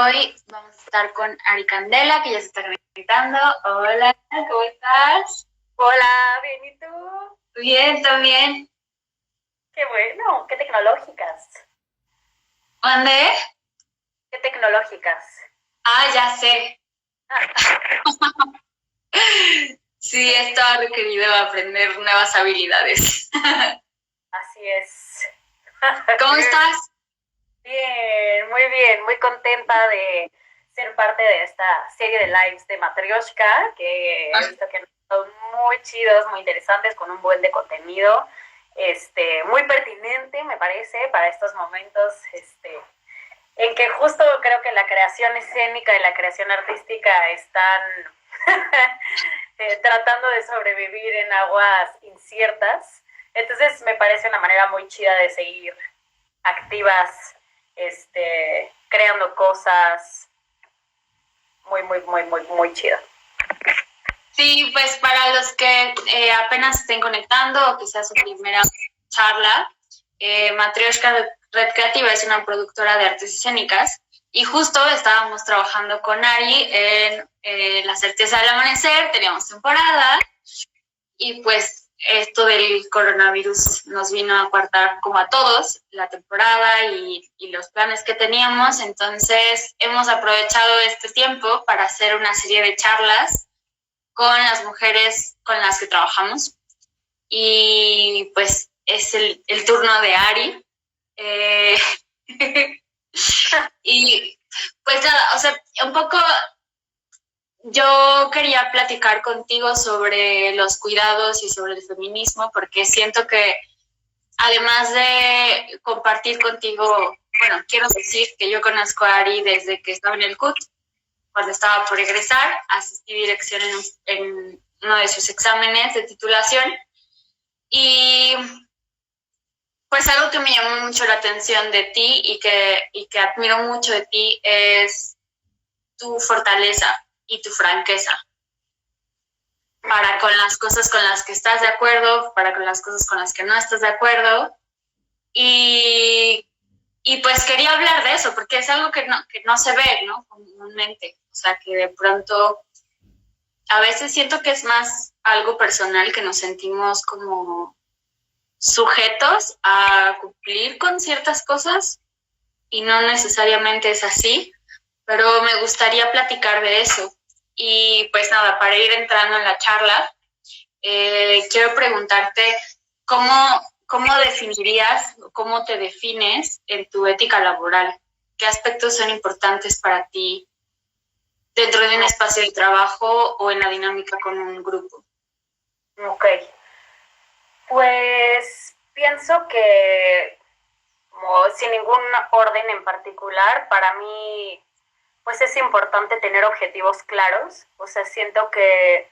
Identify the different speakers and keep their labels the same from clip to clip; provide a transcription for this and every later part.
Speaker 1: hoy vamos a estar con Ari Candela, que ya se está conectando. Hola, ¿cómo estás?
Speaker 2: Hola, bien, ¿y tú?
Speaker 1: Bien, también.
Speaker 2: Qué bueno, qué tecnológicas.
Speaker 1: ¿Dónde?
Speaker 2: Qué tecnológicas.
Speaker 1: Ah, ya sé.
Speaker 2: Ah,
Speaker 1: Sí, estaba requerido aprender nuevas habilidades.
Speaker 2: así es.
Speaker 1: ¿Cómo estás?
Speaker 2: Bien, muy contenta de ser parte de esta serie de lives de Matryoshka, que he visto que son muy chidos, muy interesantes, con un buen de contenido, muy pertinente, me parece, para estos momentos, en que justo creo que la creación escénica y la creación artística están tratando de sobrevivir en aguas inciertas. Entonces me parece una manera muy chida de seguir activas, creando cosas, muy chido.
Speaker 1: Sí, pues para los que apenas estén conectando o que sea su primera charla, Matryoshka Red Creativa es una productora de artes escénicas y justo estábamos trabajando con Ari en La Certeza del Amanecer, teníamos temporada y pues esto del coronavirus nos vino a coartar como a todos la temporada y los planes que teníamos, entonces hemos aprovechado este tiempo para hacer una serie de charlas con las mujeres con las que trabajamos y pues es el turno de Ari. Y pues nada, o sea, un poco yo quería platicar contigo sobre los cuidados y sobre el feminismo porque siento que además de compartir contigo, bueno, quiero decir que yo conozco a Ari desde que estaba en el CUT, cuando estaba por egresar, asistí dirección en uno de sus exámenes de titulación y pues algo que me llamó mucho la atención de ti y que admiro mucho de ti es tu fortaleza y tu franqueza para con las cosas con las que estás de acuerdo, para con las cosas con las que no estás de acuerdo y pues quería hablar de eso porque es algo que no se ve, ¿no? Comúnmente, o sea que de pronto a veces siento que es más algo personal, que nos sentimos como sujetos a cumplir con ciertas cosas y no necesariamente es así, pero me gustaría platicar de eso. Y pues nada, para ir entrando en la charla, quiero preguntarte cómo definirías, cómo te defines en tu ética laboral, qué aspectos son importantes para ti dentro de un espacio de trabajo o en la dinámica con un grupo.
Speaker 2: Ok, pues pienso que como sin ningún orden en particular, para mí pues es importante tener objetivos claros. O sea, siento que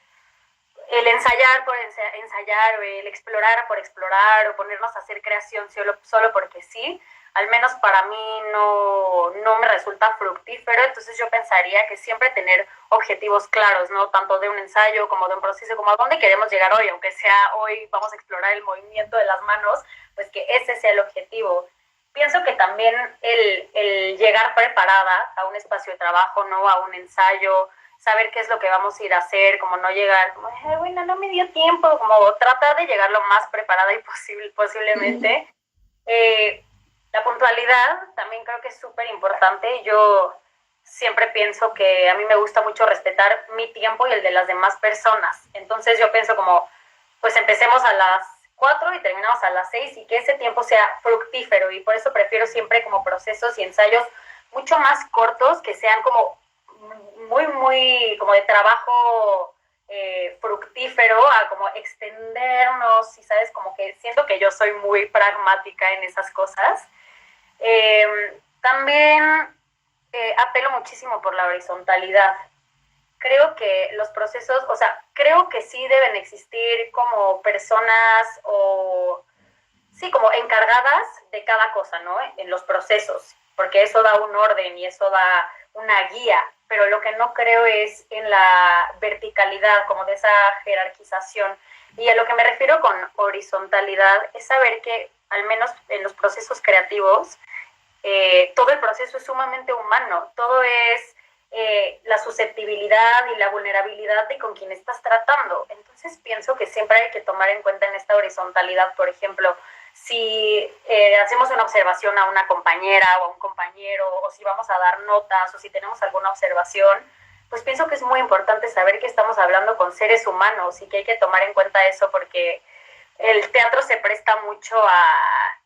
Speaker 2: el ensayar por ensayar o el explorar por explorar o ponernos a hacer creación solo porque sí, al menos para mí no me resulta fructífero. Entonces yo pensaría que siempre tener objetivos claros, ¿no? Tanto de un ensayo como de un proceso, como a dónde queremos llegar hoy, aunque sea hoy vamos a explorar el movimiento de las manos, pues que ese sea el objetivo. Pienso que también el llegar preparada a un espacio de trabajo, ¿no? A un ensayo, saber qué es lo que vamos a ir a hacer, como no llegar, como, bueno, no me dio tiempo, como tratar de llegar lo más preparada y posiblemente. La puntualidad también creo que es súper importante. Yo siempre pienso que a mí me gusta mucho respetar mi tiempo y el de las demás personas. Entonces yo pienso como, pues empecemos a las 4 y terminamos a las 6 y que ese tiempo sea fructífero, y por eso prefiero siempre como procesos y ensayos mucho más cortos, que sean como muy como de trabajo fructífero, a como extendernos, y sabes, como que siento que yo soy muy pragmática en esas cosas. También apelo muchísimo por la horizontalidad. Creo que los procesos, o sea, creo que sí deben existir como personas o, sí, como encargadas de cada cosa, ¿no? En los procesos, porque eso da un orden y eso da una guía, pero lo que no creo es en la verticalidad, como de esa jerarquización. Y a lo que me refiero con horizontalidad es saber que, al menos en los procesos creativos, todo el proceso es sumamente humano, todo es la susceptibilidad y la vulnerabilidad de con quien estás tratando. Entonces pienso que siempre hay que tomar en cuenta en esta horizontalidad, por ejemplo, si hacemos una observación a una compañera o a un compañero, o si vamos a dar notas, o si tenemos alguna observación, pues pienso que es muy importante saber que estamos hablando con seres humanos y que hay que tomar en cuenta eso, porque el teatro se presta mucho a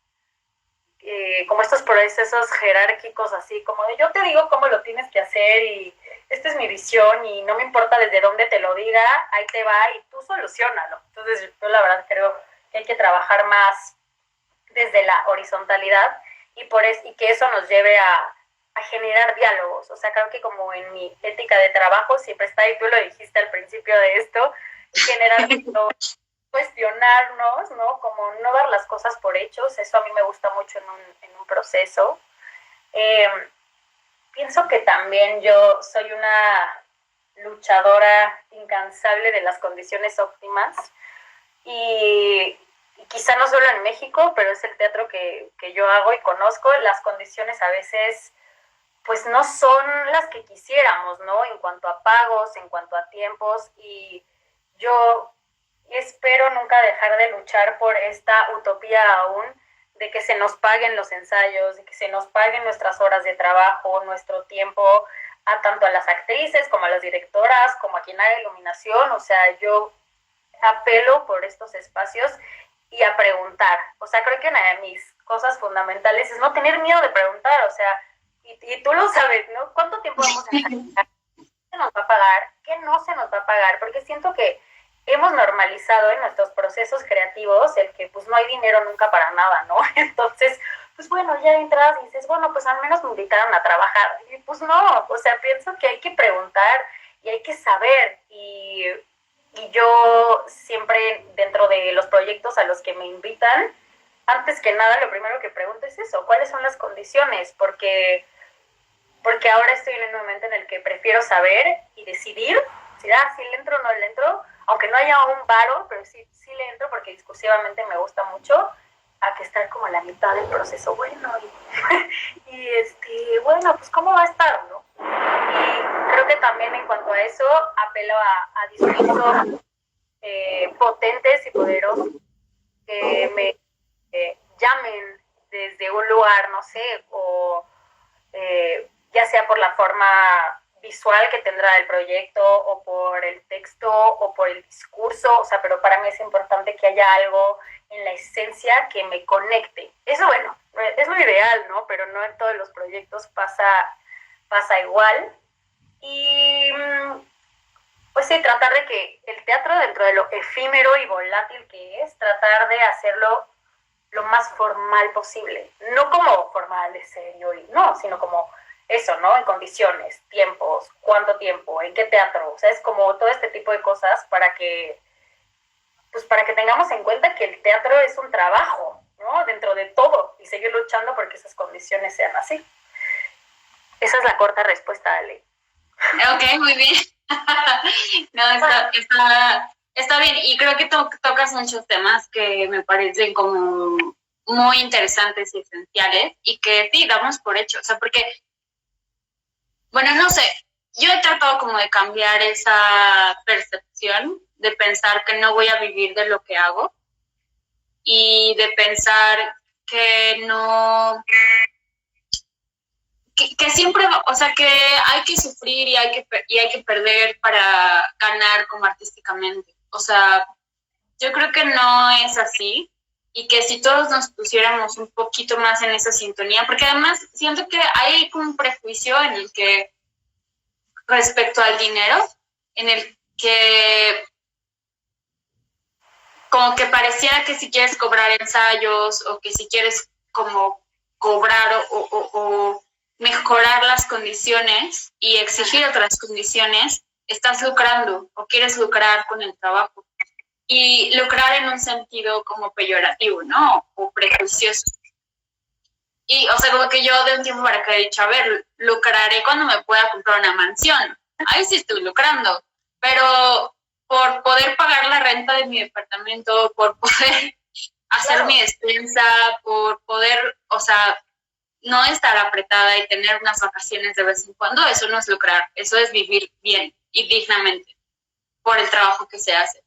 Speaker 2: como estos procesos jerárquicos, así como de yo te digo cómo lo tienes que hacer y esta es mi visión y no me importa desde dónde te lo diga, ahí te va y tú solucionalo. Entonces yo la verdad creo que hay que trabajar más desde la horizontalidad y que eso nos lleve a generar diálogos. O sea, creo que como en mi ética de trabajo siempre está, y tú lo dijiste al principio de esto, generar diálogos, cuestionarnos, ¿no? Como no dar las cosas por hechos, eso a mí me gusta mucho en un proceso. Pienso que también yo soy una luchadora incansable de las condiciones óptimas y quizá no solo en México, pero es el teatro que yo hago y conozco, las condiciones a veces pues no son las que quisiéramos, ¿no? En cuanto a pagos, en cuanto a tiempos, y yo espero nunca dejar de luchar por esta utopía aún de que se nos paguen los ensayos, de que se nos paguen nuestras horas de trabajo, nuestro tiempo, a tanto a las actrices como a las directoras, como a quien haga iluminación. O sea, yo apelo por estos espacios y a preguntar. O sea, creo que una de mis cosas fundamentales es no tener miedo de preguntar. O sea, y tú lo sabes, ¿no? ¿Cuánto tiempo vamos a ensayar? ¿Qué se nos va a pagar? ¿Qué no se nos va a pagar? Porque siento que hemos normalizado en nuestros procesos creativos el que pues no hay dinero nunca para nada, ¿no? Entonces, pues bueno, ya entras y dices, bueno, pues al menos me invitaron a trabajar. Y pues no, o sea, pienso que hay que preguntar y hay que saber. Y yo siempre dentro de los proyectos a los que me invitan, antes que nada lo primero que pregunto es eso, ¿cuáles son las condiciones? Porque ahora estoy en un momento en el que prefiero saber y decidir si le entro o no le entro, aunque no haya un varo, pero sí le entro porque discursivamente me gusta mucho, a que estar como a la mitad del proceso, bueno, bueno, pues cómo va a estar, ¿no? Y creo que también en cuanto a eso, apelo a discursos potentes y poderosos que me llamen desde un lugar, no sé, o ya sea por la forma visual que tendrá el proyecto o por el texto o por el discurso, o sea, pero para mí es importante que haya algo en la esencia que me conecte. Eso, bueno, es lo ideal, ¿no? Pero no en todos los proyectos pasa igual. Y pues sí, tratar de que el teatro, dentro de lo efímero y volátil que es, tratar de hacerlo lo más formal posible. No como formal, de serio, no, sino como eso, ¿no? En condiciones, tiempos, cuánto tiempo, en qué teatro. O sea, es como todo este tipo de cosas para que tengamos en cuenta que el teatro es un trabajo, ¿no? Dentro de todo, y seguir luchando porque esas condiciones sean así. Esa es la corta respuesta, Ale.
Speaker 1: Ok, muy bien. No, está bien, y creo que tocas muchos temas que me parecen como muy interesantes y esenciales, y que sí, damos por hecho, o sea, porque, bueno, no sé, yo he tratado como de cambiar esa percepción, de pensar que no voy a vivir de lo que hago, y de pensar que no... Que siempre, o sea, que hay que sufrir y hay que perder para ganar como artísticamente. O sea, yo creo que no es así, y que si todos nos pusiéramos un poquito más en esa sintonía, porque además siento que hay como un prejuicio en el que, respecto al dinero, en el que como que pareciera que si quieres cobrar ensayos, o que si quieres como cobrar o mejorar las condiciones y exigir otras condiciones, estás lucrando o quieres lucrar con el trabajo. Y lucrar en un sentido como peyorativo, ¿no? O prejuicioso. Y, o sea, como que yo de un tiempo para acá he dicho, a ver, lucraré cuando me pueda comprar una mansión. Ahí sí estoy lucrando. Pero por poder pagar la renta de mi departamento, por poder hacer mi despensa, por poder, o sea, no estar apretada y tener unas vacaciones de vez en cuando, eso no es lucrar, eso es vivir bien y dignamente por el trabajo que se hace.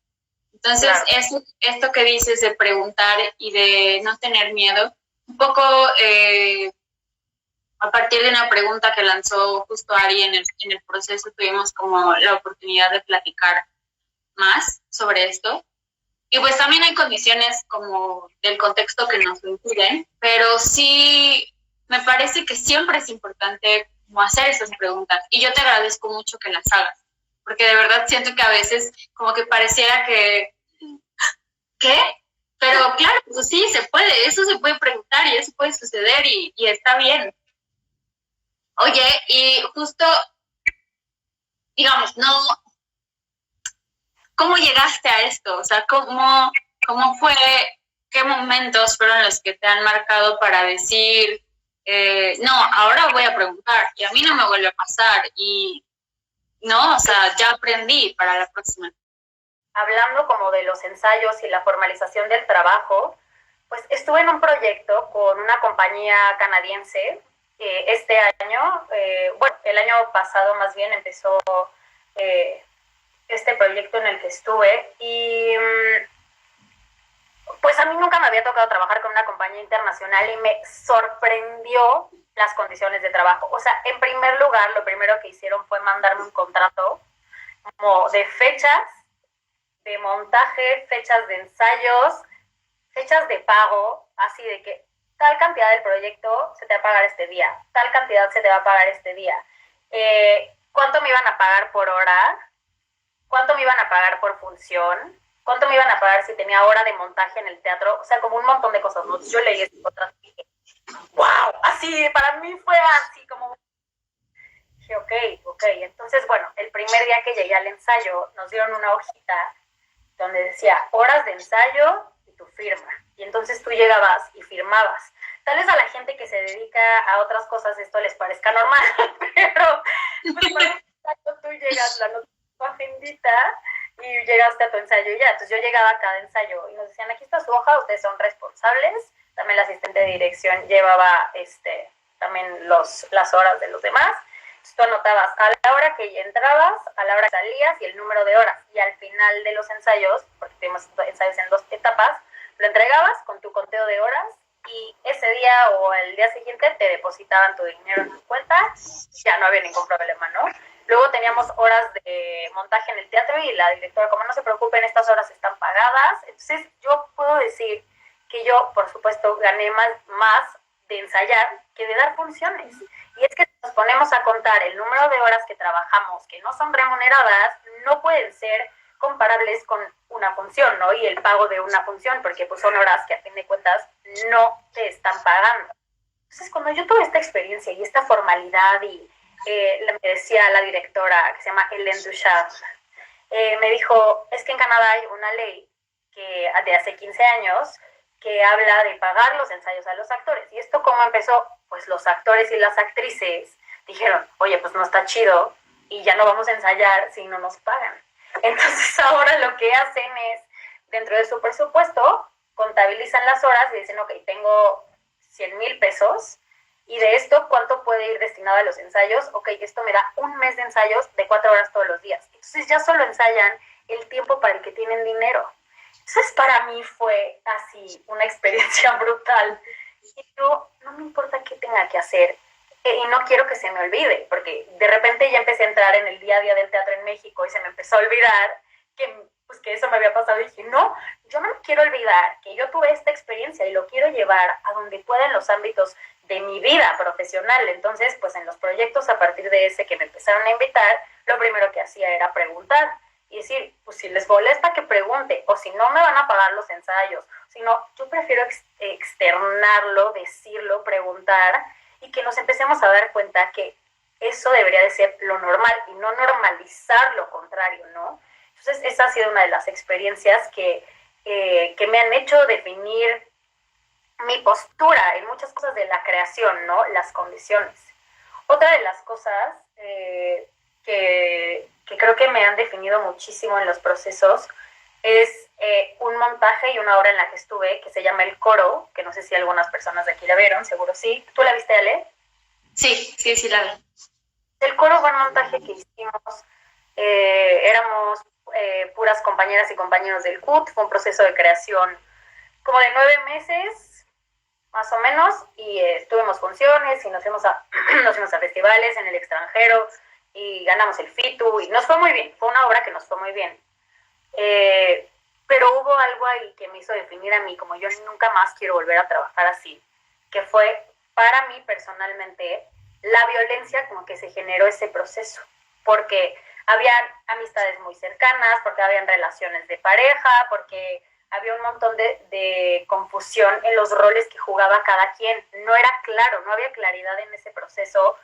Speaker 1: Entonces, claro, esto que dices de preguntar y de no tener miedo, un poco a partir de una pregunta que lanzó justo Ari en el proceso, tuvimos como la oportunidad de platicar más sobre esto. Y pues también hay condiciones como del contexto que nos lo impiden, pero sí me parece que siempre es importante como hacer esas preguntas. Y yo te agradezco mucho que las hagas, porque de verdad siento que a veces como que pareciera que, ¿qué? Pero claro, pues sí, se puede, eso se puede preguntar y eso puede suceder y está bien. Oye, y justo, digamos, no, ¿cómo llegaste a esto? O sea, ¿cómo fue, qué momentos fueron los que te han marcado para decir, no, ahora voy a preguntar y a mí no me vuelve a pasar y no, o sea, ya aprendí para la próxima?
Speaker 2: Hablando como de los ensayos y la formalización del trabajo, pues estuve en un proyecto con una compañía canadiense este año, bueno, el año pasado más bien empezó este proyecto en el que estuve y pues a mí nunca me había tocado trabajar con una compañía internacional y me sorprendió las condiciones de trabajo. O sea, en primer lugar, lo primero que hicieron fue mandarme un contrato como de fechas, de montaje, fechas de ensayos, fechas de pago, así de que tal cantidad del proyecto se te va a pagar este día, tal cantidad se te va a pagar este día. ¿Cuánto me iban a pagar por hora? ¿Cuánto me iban a pagar por función? ¿Cuánto me iban a pagar si tenía hora de montaje en el teatro? O sea, como un montón de cosas, ¿no? Yo leí ese contrato y dije, ¡wow! Así, para mí fue así como... Dije, ok. Entonces, bueno, el primer día que llegué al ensayo, nos dieron una hojita donde decía horas de ensayo y tu firma. Y entonces tú llegabas y firmabas. Tal vez a la gente que se dedica a otras cosas esto les parezca normal, pero pues, para un ensayo tú llegas, la notas tu agendita y llegaste a tu ensayo y ya. Entonces yo llegaba a cada ensayo y nos decían, aquí está su hoja, ustedes son responsables. También la asistente de dirección llevaba también las horas de los demás. Entonces tú anotabas a la hora que entrabas, a la hora que salías y el número de horas. Y al final de los ensayos, porque tenemos ensayos en 2 etapas, lo entregabas con tu conteo de horas y ese día o el día siguiente te depositaban tu dinero en tu cuenta, ya no había ningún problema, ¿no? Luego teníamos horas de montaje en el teatro y la directora, como no se preocupen, estas horas están pagadas. Entonces yo puedo decir que yo, por supuesto, gané más de ensayar que de dar funciones. Y es que si nos ponemos a contar el número de horas que trabajamos que no son remuneradas, no pueden ser comparables con una función, ¿no? Y el pago de una función, porque pues son horas que a fin de cuentas no te están pagando. Entonces, cuando yo tuve esta experiencia y esta formalidad y me decía la directora, que se llama Hélène Duchamp, me dijo, es que en Canadá hay una ley que de hace 15 años que habla de pagar los ensayos a los actores. ¿Y esto cómo empezó? Pues los actores y las actrices dijeron, oye, pues no está chido y ya no vamos a ensayar si no nos pagan. Entonces ahora lo que hacen es, dentro de su presupuesto, contabilizan las horas y dicen, ok, tengo 100,000 pesos y de esto, ¿cuánto puede ir destinado a los ensayos? Ok, esto me da un mes de ensayos de 4 horas todos los días. Entonces ya solo ensayan el tiempo para el que tienen dinero. Entonces para mí fue así una experiencia brutal. Y yo, no me importa qué tenga que hacer y no quiero que se me olvide, porque de repente ya empecé a entrar en el día a día del teatro en México y se me empezó a olvidar que eso me había pasado y dije, no, yo no me quiero olvidar que yo tuve esta experiencia y lo quiero llevar a donde pueda en los ámbitos de mi vida profesional. Entonces, pues en los proyectos a partir de ese que me empezaron a invitar, lo primero que hacía era preguntar y decir, pues si les molesta que pregunte, o si no me van a pagar los ensayos, si no, yo prefiero externarlo, decirlo, preguntar, y que nos empecemos a dar cuenta que eso debería de ser lo normal y no normalizar lo contrario, ¿no? Entonces esa ha sido una de las experiencias que me han hecho definir mi postura en muchas cosas de la creación, ¿no? Las condiciones. Otra de las cosas que creo que me han definido muchísimo en los procesos Es un montaje y una obra en la que estuve que se llama El Coro, que no sé si algunas personas de aquí la vieron, seguro sí. ¿Tú la viste, Ale?
Speaker 1: Sí, la vi.
Speaker 2: El Coro fue un montaje que hicimos, éramos puras compañeras y compañeros del CUT, fue un proceso de creación como de 9 meses, más o menos, y tuvimos funciones y nos fuimos a festivales en el extranjero y ganamos el FITU y nos fue muy bien, fue una obra que nos fue muy bien. Pero hubo algo ahí que me hizo definir a mí como yo nunca más quiero volver a trabajar así, que fue para mí personalmente la violencia como que se generó ese proceso, porque habían amistades muy cercanas, porque habían relaciones de pareja, porque había un montón de confusión en los roles que jugaba cada quien. No era claro, no había claridad en ese proceso,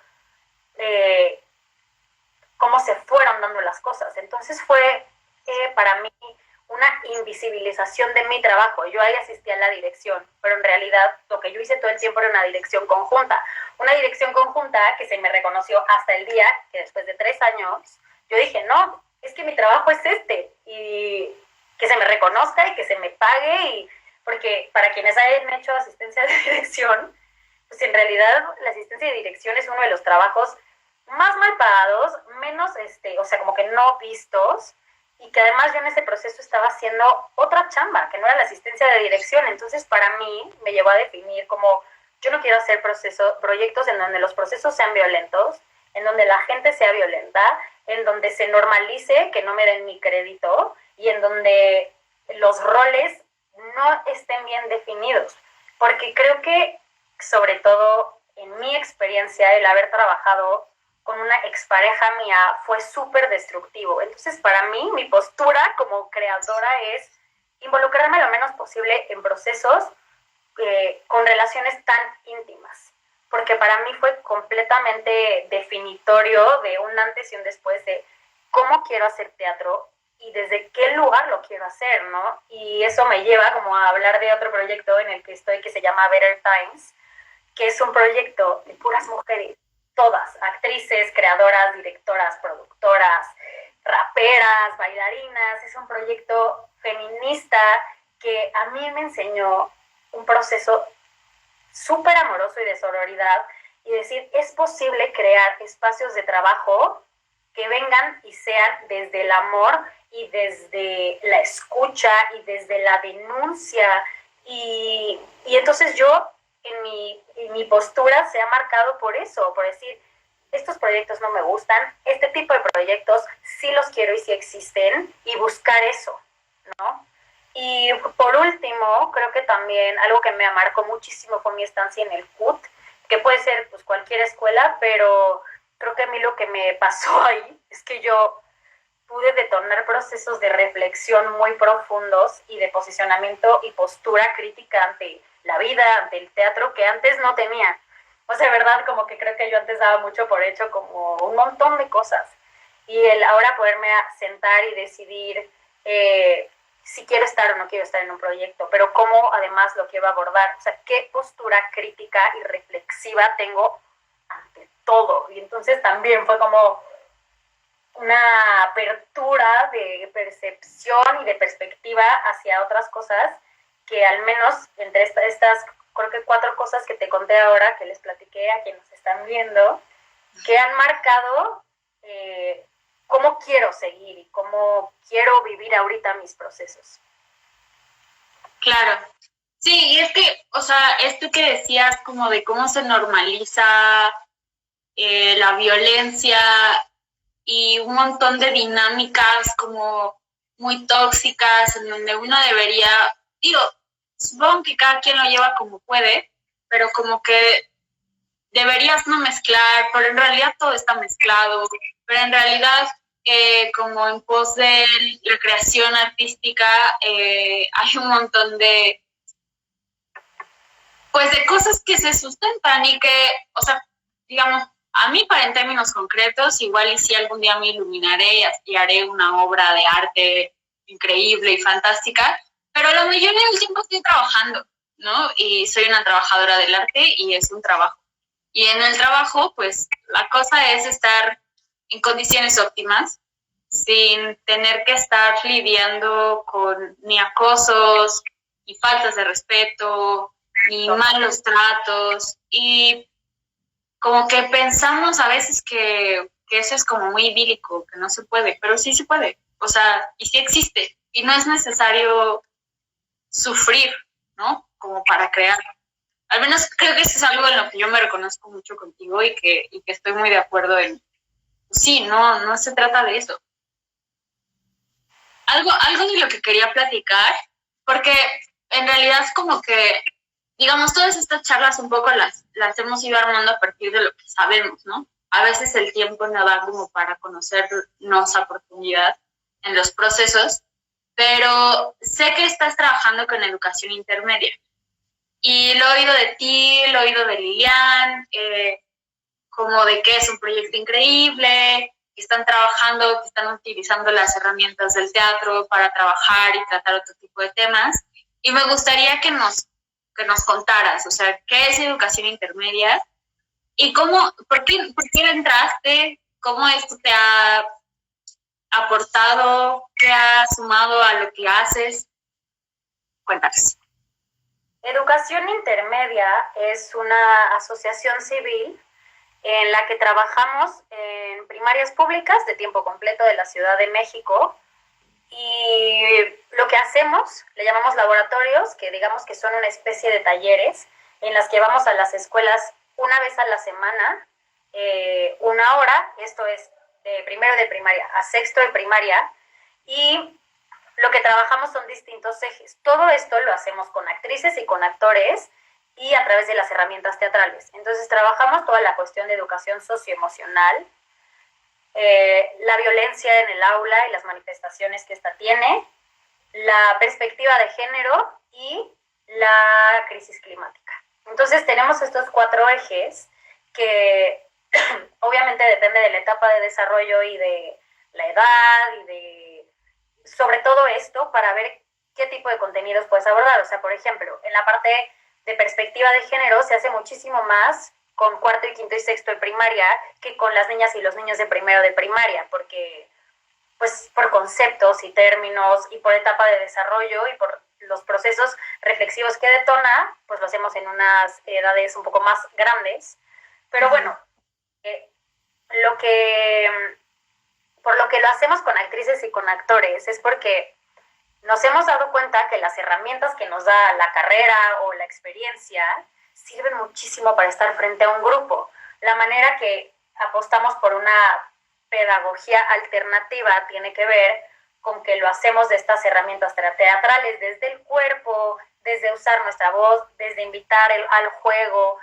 Speaker 2: cómo se fueron dando las cosas. Entonces fue para mí una invisibilización de mi trabajo. Yo ahí asistía a la dirección, pero en realidad lo que yo hice todo el tiempo era una dirección conjunta. Una dirección conjunta que se me reconoció hasta el día que después de 3 años, yo dije, no, es que mi trabajo es este, y que se me reconozca y que se me pague, y porque para quienes hayan hecho asistencia de dirección, pues en realidad la asistencia de dirección es uno de los trabajos más mal pagados, menos, o sea, como que no vistos, y que además yo en ese proceso estaba haciendo otra chamba, que no era la asistencia de dirección. Entonces para mí me llevó a definir como yo no quiero hacer proyectos en donde los procesos sean violentos, en donde la gente sea violenta, en donde se normalice que no me den mi crédito y en donde los roles no estén bien definidos. Porque creo que, sobre todo en mi experiencia, el haber trabajado con una expareja mía fue súper destructivo. Entonces, para mí, mi postura como creadora es involucrarme lo menos posible en procesos con relaciones tan íntimas, porque para mí fue completamente definitorio de un antes y un después de cómo quiero hacer teatro y desde qué lugar lo quiero hacer, ¿no? Y eso me lleva como a hablar de otro proyecto en el que estoy, que se llama Better Times, que es un proyecto de puras mujeres, todas, actrices, creadoras, directoras, productoras, raperas, bailarinas. Es un proyecto feminista que a mí me enseñó un proceso súper amoroso y de sororidad, y decir, es posible crear espacios de trabajo que vengan y sean desde el amor y desde la escucha y desde la denuncia. Y entonces yo en mi postura se ha marcado por eso, por decir, estos proyectos no me gustan, este tipo de proyectos sí los quiero y sí existen, y buscar eso, ¿no? Y por último, creo que también algo que me marcó muchísimo fue mi estancia en el CUT, que puede ser pues cualquier escuela, pero creo que a mí lo que me pasó ahí es que yo pude detonar procesos de reflexión muy profundos y de posicionamiento y postura crítica ante la vida, ante el teatro, que antes no tenía. O sea, verdad, como que creo que yo antes daba mucho por hecho como un montón de cosas. Y el ahora poderme sentar y decidir si quiero estar o no quiero estar en un proyecto, pero cómo además lo quiero abordar. O sea, qué postura crítica y reflexiva tengo ante todo. Y entonces también fue como una apertura de percepción y de perspectiva hacia otras cosas, que al menos entre estas creo que 4 cosas que te conté ahora, que les platiqué a quienes nos están viendo, que han marcado cómo quiero seguir y cómo quiero vivir ahorita mis procesos.
Speaker 1: Claro. Sí, y es que, o sea, esto que decías como de cómo se normaliza la violencia y un montón de dinámicas como muy tóxicas en donde uno debería, digo, supongo que cada quien lo lleva como puede, pero como que deberías no mezclar, pero en realidad todo está mezclado, pero en realidad como en pos de la creación artística hay un montón de pues de cosas que se sustentan y que, o sea, digamos, a mí para en términos concretos, igual y si algún día me iluminaré y haré una obra de arte increíble y fantástica, pero la mayoría del tiempo estoy trabajando, ¿no? Y soy una trabajadora del arte y es un trabajo. Y en el trabajo, pues, la cosa es estar en condiciones óptimas, sin tener que estar lidiando con ni acosos, ni faltas de respeto, ni malos tratos. Y como que pensamos a veces que eso es como muy idílico, que no se puede, pero sí se puede. O sea, y sí existe. Y no es necesario sufrir, ¿no? Como para crear. Al menos creo que eso es algo en lo que yo me reconozco mucho contigo y que estoy muy de acuerdo en, sí, no se trata de eso. Algo de lo que quería platicar, porque en realidad es como que, digamos, todas estas charlas un poco las hemos ido armando a partir de lo que sabemos, ¿no? A veces el tiempo no da como para conocernos a profundidad en los procesos, pero sé que estás trabajando con educación intermedia. Y lo he oído de ti, lo he oído de Lilian, como de que es un proyecto increíble, que están trabajando, que están utilizando las herramientas del teatro para trabajar y tratar otro tipo de temas. Y me gustaría que nos contaras, o sea, ¿qué es educación intermedia? ¿Y por qué entraste? ¿Cómo esto te ha aportado? ¿Qué ha sumado a lo que haces? Cuéntanos.
Speaker 2: Educación Intermedia es una asociación civil en la que trabajamos en primarias públicas de tiempo completo de la Ciudad de México, y lo que hacemos, le llamamos laboratorios, que digamos que son una especie de talleres en las que vamos a las escuelas una vez a la semana, 1 hora, esto es de primero de primaria a sexto de primaria, y lo que trabajamos son distintos ejes. Todo esto lo hacemos con actrices y con actores y a través de las herramientas teatrales. Entonces trabajamos toda la cuestión de educación socioemocional, la violencia en el aula y las manifestaciones que ésta tiene, la perspectiva de género y la crisis climática. Entonces tenemos estos 4 ejes que obviamente depende de la etapa de desarrollo y de la edad y de sobre todo esto para ver qué tipo de contenidos puedes abordar. O sea, por ejemplo, en la parte de perspectiva de género se hace muchísimo más con cuarto y quinto y sexto de primaria que con las niñas y los niños de primero de primaria, porque pues por conceptos y términos y por etapa de desarrollo y por los procesos reflexivos que detona, pues lo hacemos en unas edades un poco más grandes. Pero bueno, lo que por lo que lo hacemos con actrices y con actores es porque nos hemos dado cuenta que las herramientas que nos da la carrera o la experiencia sirven muchísimo para estar frente a un grupo. La manera que apostamos por una pedagogía alternativa tiene que ver con que lo hacemos de estas herramientas teatrales, desde el cuerpo, desde usar nuestra voz, desde invitar al juego.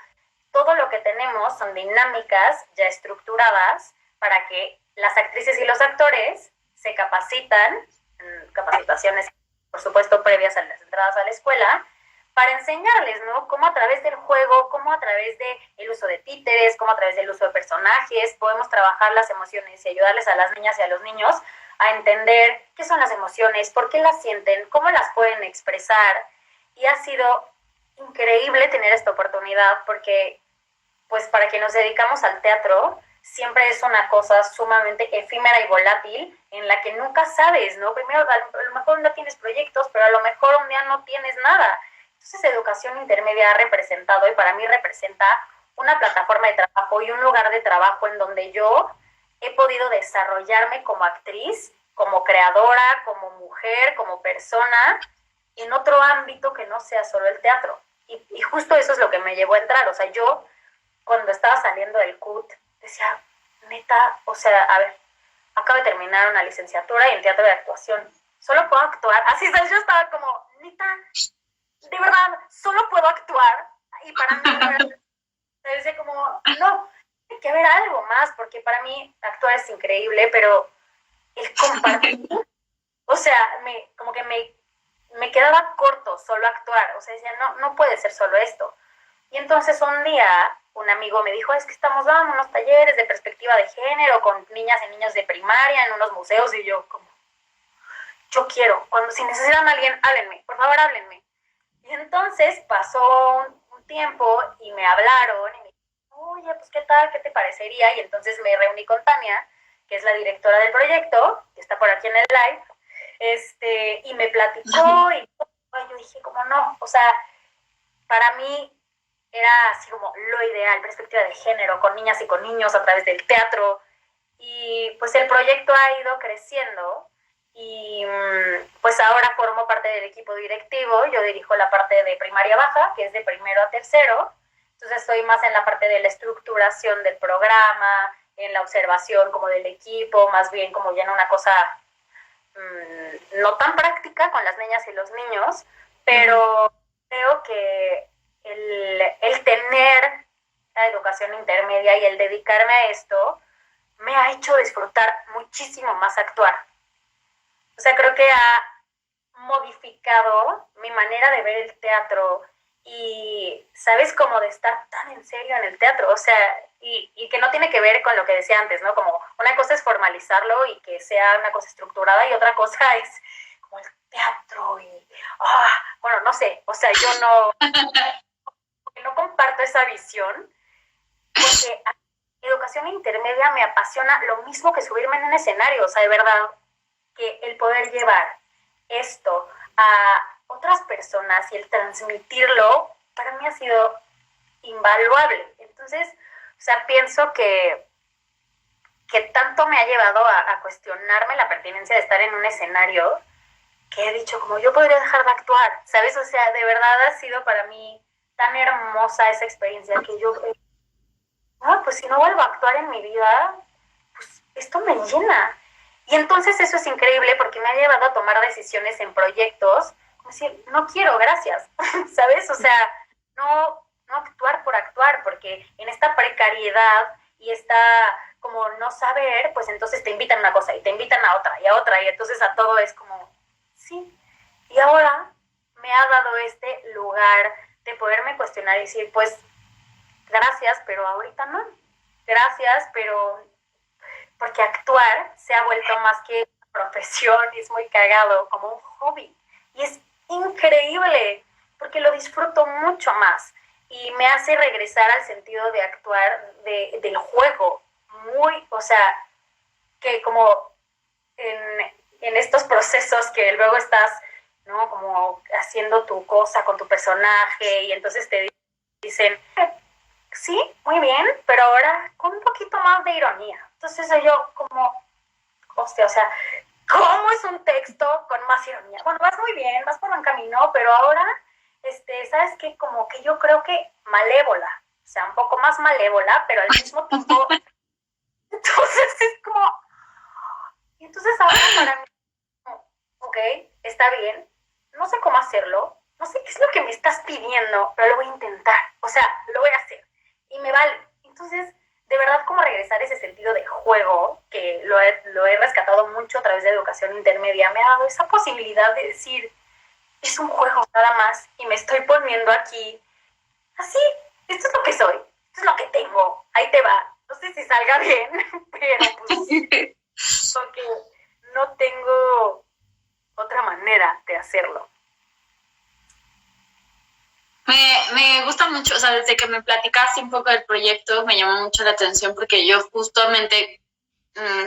Speaker 2: Todo lo que tenemos son dinámicas ya estructuradas para que las actrices y los actores se capacitan, capacitaciones, por supuesto, previas a las entradas a la escuela, para enseñarles, ¿no? Cómo a través del juego, cómo a través del uso de títeres, cómo a través del uso de personajes, podemos trabajar las emociones y ayudarles a las niñas y a los niños a entender qué son las emociones, por qué las sienten, cómo las pueden expresar. Y ha sido increíble tener esta oportunidad porque, pues, para quienes nos dedicamos al teatro, siempre es una cosa sumamente efímera y volátil en la que nunca sabes, ¿no? Primero, a lo mejor un día tienes proyectos, pero a lo mejor un día no tienes nada. Entonces, Educación Intermedia ha representado, y para mí representa, una plataforma de trabajo y un lugar de trabajo en donde yo he podido desarrollarme como actriz, como creadora, como mujer, como persona, en otro ámbito que no sea solo el teatro. Y justo eso es lo que me llevó a entrar. O sea, yo, cuando estaba saliendo del CUT, decía, neta, o sea, a ver, acabo de terminar una licenciatura en teatro de actuación, solo puedo actuar. Así es, yo estaba como, neta, de verdad, solo puedo actuar. Y para mí me decía como, no, hay que ver algo más, porque para mí actuar es increíble, pero el compartir, o sea, como que me quedaba corto solo actuar. O sea, decía, no puede ser solo esto. Y entonces un día un amigo me dijo, es que estamos dando unos talleres de perspectiva de género con niñas y niños de primaria en unos museos, y yo como, yo quiero, si necesitan a alguien, háblenme, por favor háblenme. Y entonces pasó un tiempo y me hablaron y me dijeron, oye, pues qué tal, qué te parecería, y entonces me reuní con Tania, que es la directora del proyecto, que está por aquí en el live, y me platicó y yo dije como no, o sea, para mí era así como lo ideal, perspectiva de género, con niñas y con niños a través del teatro, y pues el proyecto ha ido creciendo y pues ahora formo parte del equipo directivo, yo dirijo la parte de primaria baja, que es de primero a tercero, entonces estoy más en la parte de la estructuración del programa, en la observación como del equipo, más bien como ya en una cosa no tan práctica con las niñas y los niños, pero creo que el tener la educación intermedia y el dedicarme a esto me ha hecho disfrutar muchísimo más actuar. O sea, creo que ha modificado mi manera de ver el teatro y, ¿sabes? Como de estar tan en serio en el teatro, o sea, y que no tiene que ver con lo que decía antes, ¿no? Como una cosa es formalizarlo y que sea una cosa estructurada y otra cosa es como el teatro y, bueno, no sé, o sea, yo no comparto esa visión porque educación intermedia me apasiona lo mismo que subirme en un escenario, o sea, de verdad, que el poder llevar esto a otras personas y el transmitirlo, para mí ha sido invaluable. Entonces, o sea, pienso que tanto me ha llevado a cuestionarme la pertinencia de estar en un escenario que he dicho, como yo podría dejar de actuar, ¿sabes? O sea, de verdad ha sido para mí tan hermosa esa experiencia que yo, pues si no vuelvo a actuar en mi vida, pues esto me llena. Y entonces eso es increíble porque me ha llevado a tomar decisiones en proyectos, como decir, no quiero, gracias, ¿sabes? O sea, no actuar por actuar, porque en esta precariedad y esta como no saber, pues entonces te invitan a una cosa y te invitan a otra, y entonces a todo es como, sí. Y ahora me ha dado este lugar de poderme cuestionar y decir, pues, gracias, pero ahorita no. Gracias, pero porque actuar se ha vuelto más que una profesión y es muy cagado, como un hobby. Y es increíble, porque lo disfruto mucho más y me hace regresar al sentido de actuar del juego. Muy, o sea, que como en estos procesos que luego estás, ¿no? Como haciendo tu cosa con tu personaje y entonces te dicen, sí, muy bien, pero ahora con un poquito más de ironía. Entonces yo como, hostia, o sea, ¿cómo es un texto con más ironía? Bueno, vas muy bien, vas por buen camino, pero ahora, ¿sabes qué? Como que yo creo que malévola, o sea, un poco más malévola, pero al mismo tiempo, entonces es como, y entonces ahora para mí, ok, está bien, no sé cómo hacerlo, no sé qué es lo que me estás pidiendo, pero lo voy a intentar, o sea, lo voy a hacer, y me vale. Entonces, de verdad, como regresar a ese sentido de juego, que lo he rescatado mucho a través de educación intermedia, me ha dado esa posibilidad de decir, es un juego nada más, y me estoy poniendo aquí, así, esto es lo que soy, esto es lo que tengo, ahí te va. No sé si salga bien, pero pues, porque no tengo otra manera de hacerlo.
Speaker 1: Me gusta mucho, o sea, desde que me platicaste un poco del proyecto, me llamó mucho la atención porque yo justamente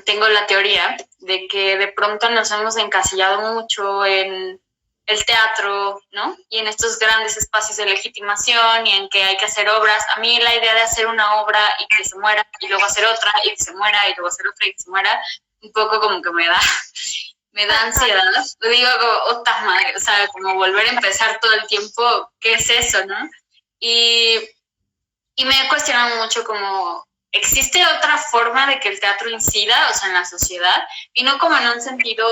Speaker 1: tengo la teoría de que de pronto nos hemos encasillado mucho en el teatro, ¿no? Y en estos grandes espacios de legitimación y en que hay que hacer obras. A mí la idea de hacer una obra y que se muera y luego hacer otra y que se muera y luego hacer otra y que se muera, un poco como que me da ansiedad. Digo, otas madre, o sea, como volver a empezar todo el tiempo, ¿qué es eso, no? Y me he cuestionado mucho como, ¿existe otra forma de que el teatro incida, o sea, en la sociedad? Y no como en un sentido,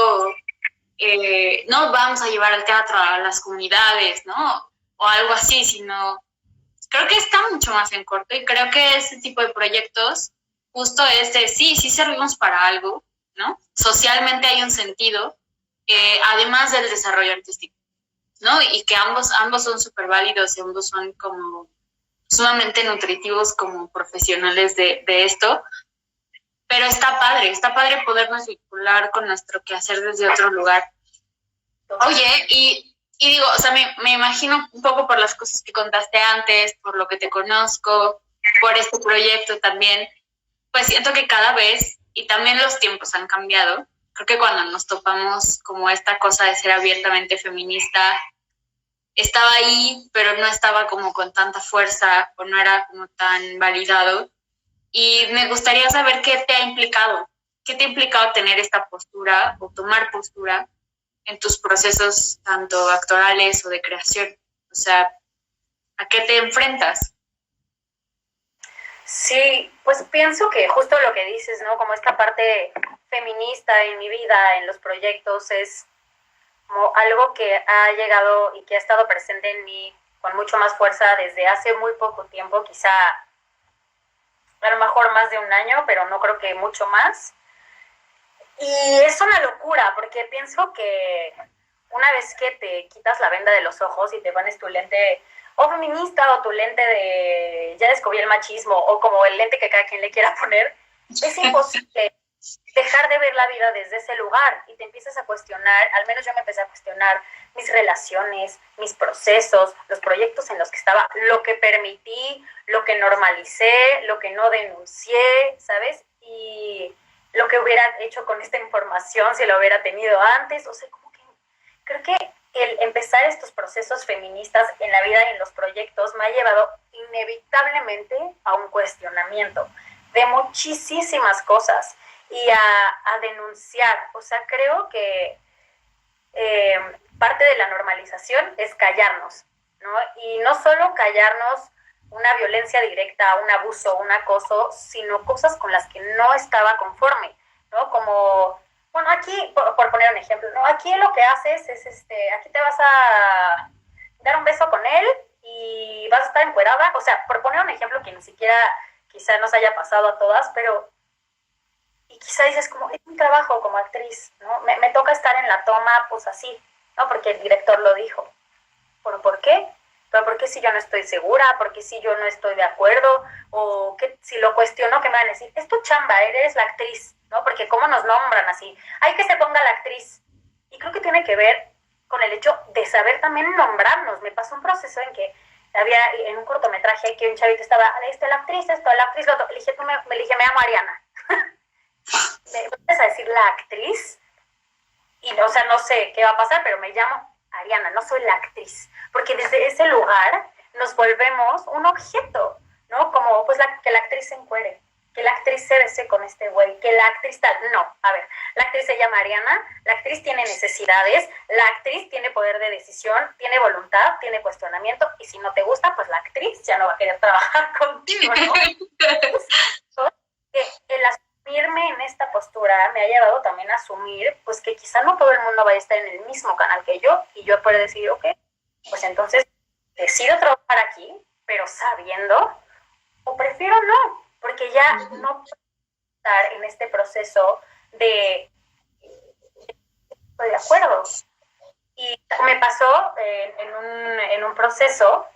Speaker 1: no vamos a llevar el teatro a las comunidades, ¿no? O algo así, sino creo que está mucho más en corto y creo que ese tipo de proyectos justo es de, sí servimos para algo, ¿no? Socialmente hay un sentido, además del desarrollo artístico, ¿no? Y que ambos son súper válidos y ambos son como sumamente nutritivos como profesionales de esto, pero está padre podernos vincular con nuestro quehacer desde otro lugar. Oye, y digo, o sea, me imagino un poco por las cosas que contaste antes, por lo que te conozco, por este proyecto también, pues siento que cada vez y también los tiempos han cambiado. Creo que cuando nos topamos como esta cosa de ser abiertamente feminista, estaba ahí, pero no estaba como con tanta fuerza o no era como tan validado. Y me gustaría saber qué te ha implicado tener esta postura o tomar postura en tus procesos tanto actorales o de creación. O sea, ¿a qué te enfrentas?
Speaker 2: Sí, pues pienso que justo lo que dices, ¿no? Como esta parte feminista en mi vida, en los proyectos, es como algo que ha llegado y que ha estado presente en mí con mucho más fuerza desde hace muy poco tiempo, quizá a lo mejor más de un año, pero no creo que mucho más. Y es una locura, porque pienso que una vez que te quitas la venda de los ojos y te pones tu lente o feminista o tu lente de ya descubrí el machismo o como el lente que cada quien le quiera poner, es imposible dejar de ver la vida desde ese lugar y te empiezas a cuestionar, al menos yo me empecé a cuestionar mis relaciones, mis procesos, los proyectos en los que estaba, lo que permití, lo que normalicé, lo que no denuncié, ¿sabes? Y lo que hubiera hecho con esta información si lo hubiera tenido antes, o sea, como que creo que el empezar estos procesos feministas en la vida y en los proyectos me ha llevado inevitablemente a un cuestionamiento de muchísimas cosas y a denunciar. O sea, creo que parte de la normalización es callarnos, ¿no? Y no solo callarnos una violencia directa, un abuso, un acoso, sino cosas con las que no estaba conforme, ¿no? Como, bueno, aquí, por poner un ejemplo, ¿no? Aquí lo que haces es, aquí te vas a dar un beso con él y vas a estar encuerada, o sea, por poner un ejemplo que ni siquiera quizá nos haya pasado a todas, pero y quizá dices como, es mi trabajo como actriz, ¿no? Me toca estar en la toma, pues así, ¿no? Porque el director lo dijo. ¿Pero por qué? ¿Pero por qué si yo no estoy segura? ¿Por qué si yo no estoy de acuerdo? ¿O que si lo cuestiono, qué me van a decir? Es tu chamba, eres la actriz, ¿no? Porque cómo nos nombran así. Hay que se ponga la actriz. Y creo que tiene que ver con el hecho de saber también nombrarnos. Me pasó un proceso en que había en un cortometraje que un chavito estaba, la actriz, esto, la actriz, lo otro. Le dije, me llamo Ariana. Me empiezas a decir la actriz y o sea, no sé qué va a pasar, pero me llamo Ariana, no soy la actriz, porque desde ese lugar nos volvemos un objeto, ¿no? Como pues que la actriz se encuere, que la actriz se bese con este güey, que la actriz tal, no, a ver, la actriz se llama Ariana, la actriz tiene necesidades, la actriz tiene poder de decisión, tiene voluntad, tiene cuestionamiento, y si no te gusta, pues la actriz ya no va a querer trabajar contigo, ¿no? El asumirme en esta postura me ha llevado también a asumir pues que quizá no todo el mundo vaya a estar en el mismo canal que yo y yo puedo decir, ok, pues entonces decido trabajar aquí, pero sabiendo, o prefiero no, porque ya no puedo estar en este proceso de estoy de acuerdo. Y me pasó en un proceso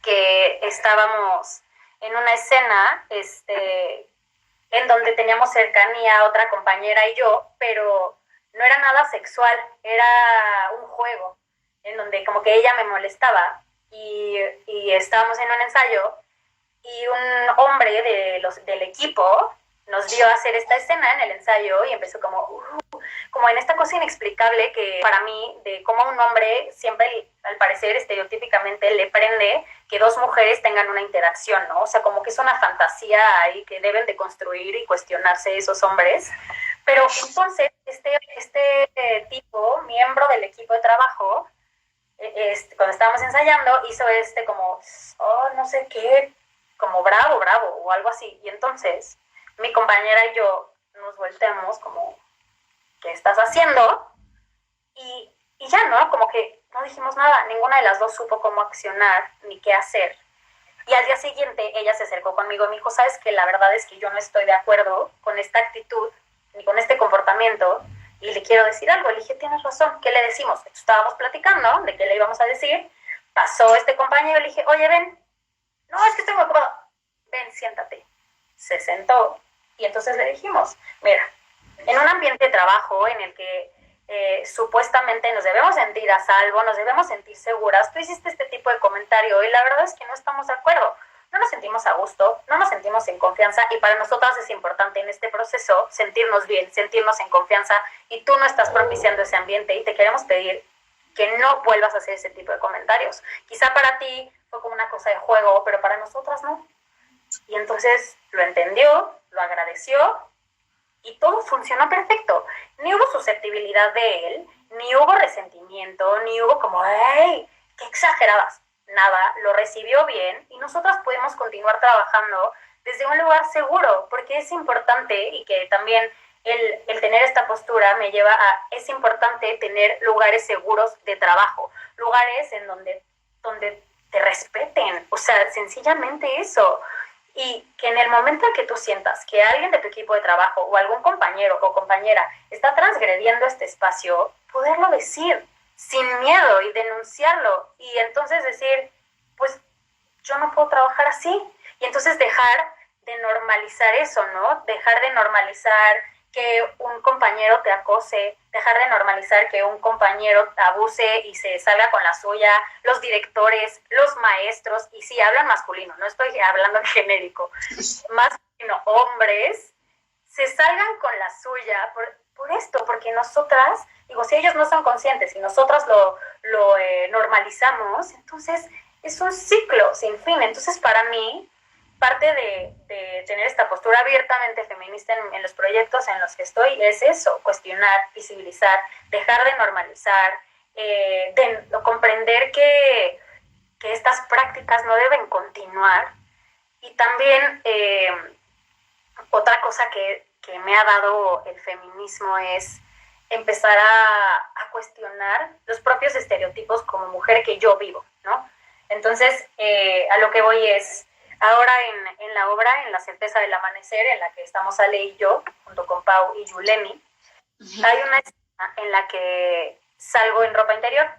Speaker 2: que estábamos en una escena, en donde teníamos cercanía a otra compañera y yo, pero no era nada sexual, era un juego, en donde como que ella me molestaba y estábamos en un ensayo y un hombre del equipo nos vio hacer esta escena en el ensayo y empezó como en esta cosa inexplicable que para mí, de cómo un hombre siempre, al parecer, estereotípicamente le prende que dos mujeres tengan una interacción, ¿no? O sea, como que es una fantasía ahí que deben de construir y cuestionarse esos hombres. Pero entonces, este tipo, miembro del equipo de trabajo, cuando estábamos ensayando, hizo como, oh, no sé qué, como bravo, o algo así. Y entonces, mi compañera y yo nos volteamos como, ¿qué estás haciendo? Y ya, ¿no? Como que no dijimos nada, ninguna de las dos supo cómo accionar ni qué hacer. Y al día siguiente ella se acercó conmigo y me dijo, ¿sabes qué? La verdad es que yo no estoy de acuerdo con esta actitud ni con este comportamiento y le quiero decir algo. Le dije, tienes razón, ¿qué le decimos? Estábamos platicando de qué le íbamos a decir. Pasó este compañero y le dije, oye, ven. No, es que estoy muy ocupado. Ven, siéntate. Se sentó y entonces le dijimos, mira, en un ambiente de trabajo en el que supuestamente nos debemos sentir a salvo, nos debemos sentir seguras, tú hiciste este tipo de comentario y la verdad es que no estamos de acuerdo. no nos sentimos a gusto, no nos sentimos en confianza y para nosotras es importante en este proceso sentirnos bien, sentirnos en confianza y tú no estás propiciando ese ambiente y te queremos pedir que no vuelvas a hacer ese tipo de comentarios. Quizá para ti fue como una cosa de juego, pero para nosotras no. Y entonces lo entendió, lo agradeció y todo funcionó perfecto. Ni hubo susceptibilidad de él, ni hubo resentimiento, ni hubo como, ¡ay, qué exageradas! Nada, lo recibió bien y nosotras pudimos continuar trabajando desde un lugar seguro, porque es importante y que también el tener esta postura me lleva a, es importante tener lugares seguros de trabajo, lugares en donde te respeten, o sea, sencillamente eso. Y que en el momento en que tú sientas que alguien de tu equipo de trabajo o algún compañero o compañera está transgrediendo este espacio, poderlo decir sin miedo y denunciarlo. Y entonces decir, pues yo no puedo trabajar así. Y entonces dejar de normalizar eso, ¿no? Dejar de normalizar que un compañero te acose, dejar de normalizar que un compañero abuse y se salga con la suya, los directores, los maestros, y sí, hablan masculino, no estoy hablando en genérico, masculino, hombres, se salgan con la suya por esto, porque nosotras, digo, si ellos no son conscientes y nosotras lo normalizamos, entonces es un ciclo sin fin. Entonces para mí, parte de tener esta postura abiertamente feminista en los proyectos en los que estoy es eso, cuestionar, visibilizar, dejar de normalizar, de comprender que estas prácticas no deben continuar. Y también otra cosa que me ha dado el feminismo es empezar a cuestionar los propios estereotipos como mujer que yo vivo, ¿no? Entonces, a lo que voy es, ahora en la obra, en La certeza del amanecer, en la que estamos Ale y yo, junto con Pau y Yulemi, hay una escena en la que salgo en ropa interior.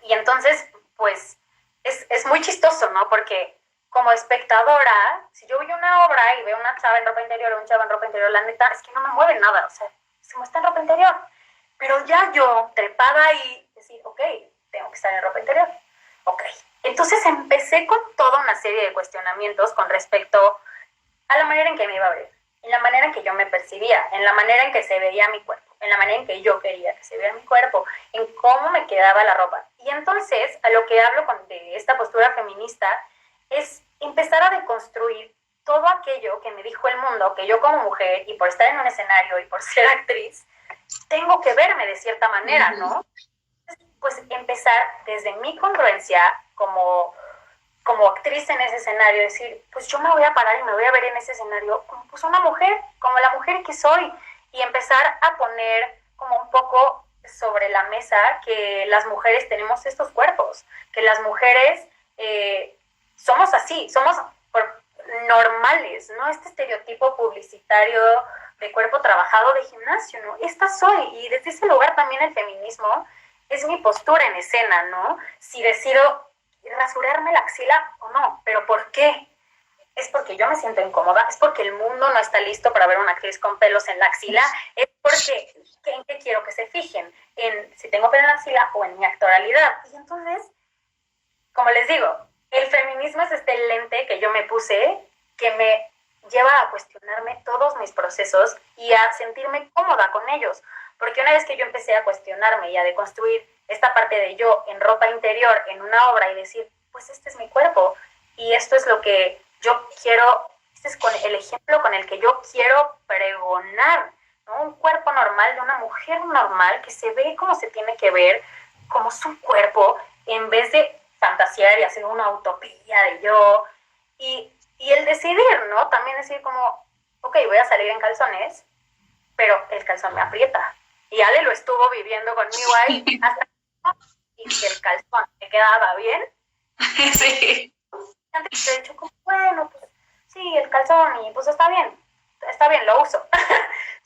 Speaker 2: Y entonces, pues, es muy chistoso, ¿no? Porque como espectadora, si yo voy a una obra y veo una chava en ropa interior o un chavo en ropa interior, la neta es que no me mueve nada, o sea, es como está en ropa interior. Pero ya yo, trepada ahí, decir, ok, tengo que estar en ropa interior. Ok. Entonces empecé con toda una serie de cuestionamientos con respecto a la manera en que me iba a ver, en la manera en que yo me percibía, en la manera en que se veía mi cuerpo, en la manera en que yo quería que se viera mi cuerpo, en cómo me quedaba la ropa. Y entonces, a lo que hablo de esta postura feminista es empezar a deconstruir todo aquello que me dijo el mundo, que yo como mujer, y por estar en un escenario y por ser actriz, tengo que verme de cierta manera, ¿no? Pues empezar desde mi congruencia como actriz en ese escenario, decir, pues yo me voy a parar y me voy a ver en ese escenario como pues una mujer, como la mujer que soy, y empezar a poner como un poco sobre la mesa que las mujeres tenemos estos cuerpos, que las mujeres somos así, somos normales, ¿no? Este estereotipo publicitario de cuerpo trabajado de gimnasio, ¿no? Esta soy, y desde ese lugar también el feminismo es mi postura en escena, ¿no? Si decido rasurarme la axila o no, pero ¿por qué? Es porque yo me siento incómoda, es porque el mundo no está listo para ver a una actriz con pelos en la axila, es porque ¿en qué quiero que se fijen? En si tengo pelo en la axila o en mi actoralidad. Y entonces, como les digo, el feminismo es este lente que yo me puse que me lleva a cuestionarme todos mis procesos y a sentirme cómoda con ellos. Porque una vez que yo empecé a cuestionarme y a deconstruir esta parte de yo en ropa interior, en una obra, y decir, pues este es mi cuerpo y esto es lo que yo quiero, este es el ejemplo con el que yo quiero pregonar, ¿no? Un cuerpo normal de una mujer normal que se ve como se tiene que ver, como su cuerpo, en vez de fantasear y hacer una utopía de yo. Y el decidir, ¿no? También decir como, ok, voy a salir en calzones, pero el calzón me aprieta. Y Ale lo estuvo viviendo conmigo ahí hasta y si el calzón me quedaba bien.
Speaker 1: Sí.
Speaker 2: Antes he dicho, como, bueno, pues sí, el calzón y pues está bien, lo uso.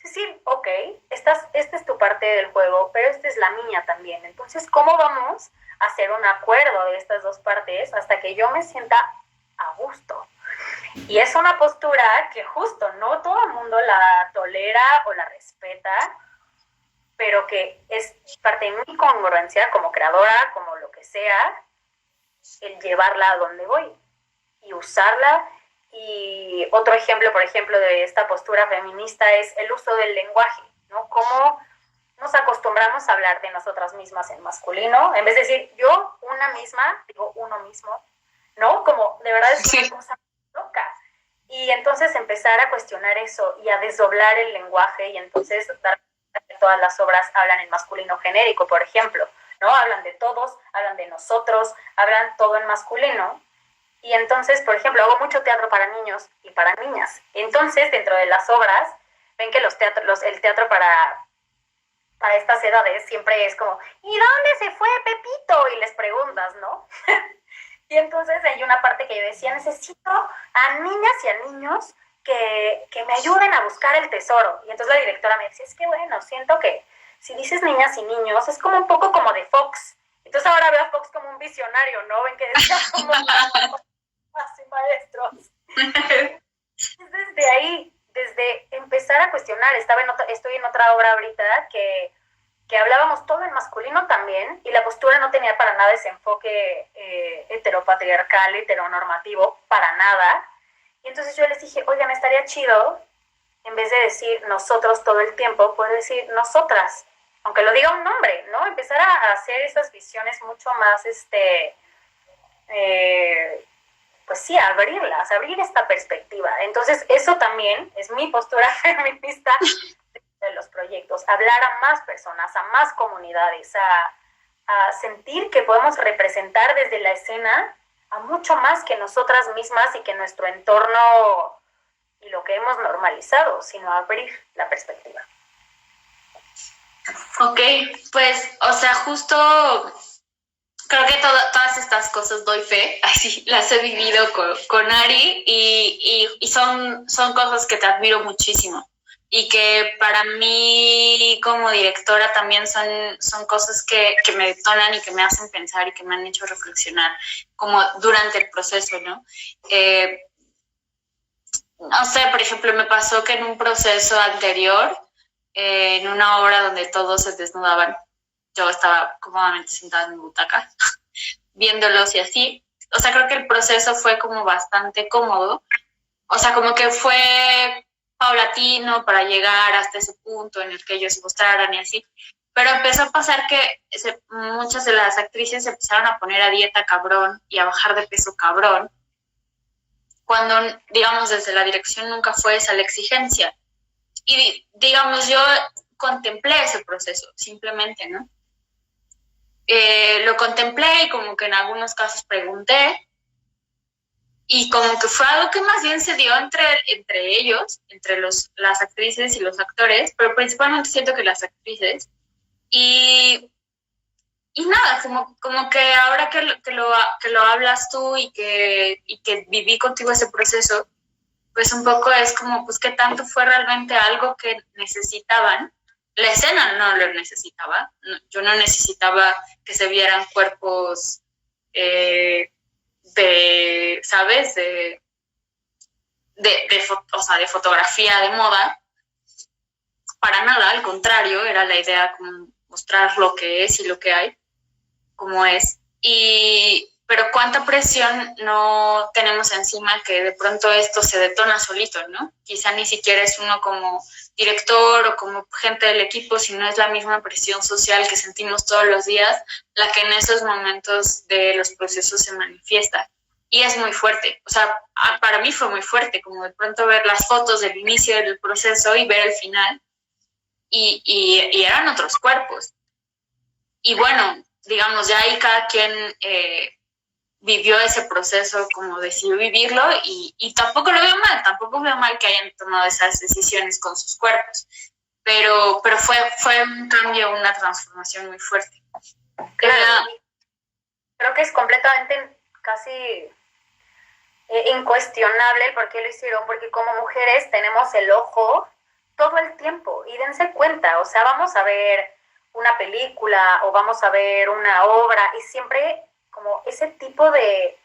Speaker 2: Sí, ok, esta es tu parte del juego, pero esta es la mía también. Entonces, ¿cómo vamos a hacer un acuerdo de estas dos partes hasta que yo me sienta a gusto? Y es una postura que justo no todo el mundo la tolera o la respeta, pero que es parte de mi congruencia como creadora, como lo que sea, el llevarla a donde voy. y usarla. Y otro ejemplo, por ejemplo, de esta postura feminista es el uso del lenguaje, ¿no? Cómo nos acostumbramos a hablar de nosotras mismas en masculino, en vez de decir yo, una misma, digo uno mismo, ¿no? Como de verdad es una cosa loca. Y entonces empezar a cuestionar eso y a desdoblar el lenguaje y entonces dar que todas las obras hablan en masculino genérico, por ejemplo, ¿no? Hablan de todos, hablan de nosotros, hablan todo en masculino. Y entonces, por ejemplo, hago mucho teatro para niños y para niñas. Entonces, dentro de las obras, ven que el teatro para estas edades siempre es como, ¿y dónde se fue Pepito? Y les preguntas, ¿no? Y entonces hay una parte que yo decía, necesito a niñas y a niños que me ayuden a buscar el tesoro. Y entonces la directora me decía, es que bueno, siento que si dices niñas y niños, es como un poco como de Fox. Entonces ahora veo a Fox como un visionario, ¿no? Ven que decía como así maestros. Desde ahí, desde empezar a cuestionar, estoy en otra obra ahorita que hablábamos todo en masculino también, y la postura no tenía para nada ese enfoque heteropatriarcal, heteronormativo, para nada. Y entonces yo les dije, oigan, estaría chido, en vez de decir nosotros todo el tiempo, poder decir nosotras, aunque lo diga un nombre, ¿no? Empezar a hacer esas visiones mucho más, pues sí, abrir esta perspectiva. Entonces eso también es mi postura feminista de los proyectos, hablar a más personas, a más comunidades, a sentir que podemos representar desde la escena a mucho más que nosotras mismas y que nuestro entorno y lo que hemos normalizado, sino abrir la perspectiva.
Speaker 1: Ok, pues, o sea, justo creo que todas estas cosas doy fe, así las he vivido con Ari y son cosas que te admiro muchísimo y que para mí como directora también son cosas que me detonan y que me hacen pensar y que me han hecho reflexionar como durante el proceso, ¿no? No sé, por ejemplo, me pasó que en un proceso anterior, en una obra donde todos se desnudaban, yo estaba cómodamente sentada en mi butaca, viéndolos y así. O sea, creo que el proceso fue como bastante cómodo. O sea, como que fue paulatino para llegar hasta ese punto en el que ellos se mostraran y así. Pero empezó a pasar que muchas de las actrices se empezaron a poner a dieta cabrón y a bajar de peso cabrón, cuando, digamos, desde la dirección nunca fue esa la exigencia. Y, digamos, yo contemplé ese proceso, simplemente, ¿no? Lo contemplé y como que en algunos casos pregunté y como que fue algo que más bien se dio entre ellos, entre las actrices y los actores, pero principalmente siento que las actrices. Y nada, como que ahora que lo hablas tú y que viví contigo ese proceso, pues un poco es como, pues qué tanto fue realmente algo que necesitaban. La escena no lo necesitaba, yo no necesitaba que se vieran cuerpos ¿sabes? O sea, de fotografía de moda, para nada, al contrario, era la idea como mostrar lo que es y lo que hay, como es. Pero cuánta presión no tenemos encima que de pronto esto se detona solito, ¿no? Quizá ni siquiera es uno como director o como gente del equipo, sino es la misma presión social que sentimos todos los días la que en esos momentos de los procesos se manifiesta. Y es muy fuerte, o sea, para mí fue muy fuerte, como de pronto ver las fotos del inicio del proceso y ver el final, y eran otros cuerpos. Y bueno, digamos, ya ahí cada quien vivió ese proceso, como decidió vivirlo, y tampoco lo veo mal que hayan tomado esas decisiones con sus cuerpos, pero fue un cambio, una transformación muy fuerte.
Speaker 2: Claro, creo que es completamente casi incuestionable el por qué lo hicieron, porque como mujeres tenemos el ojo todo el tiempo, y dense cuenta, o sea, vamos a ver una película o vamos a ver una obra y siempre como ese tipo de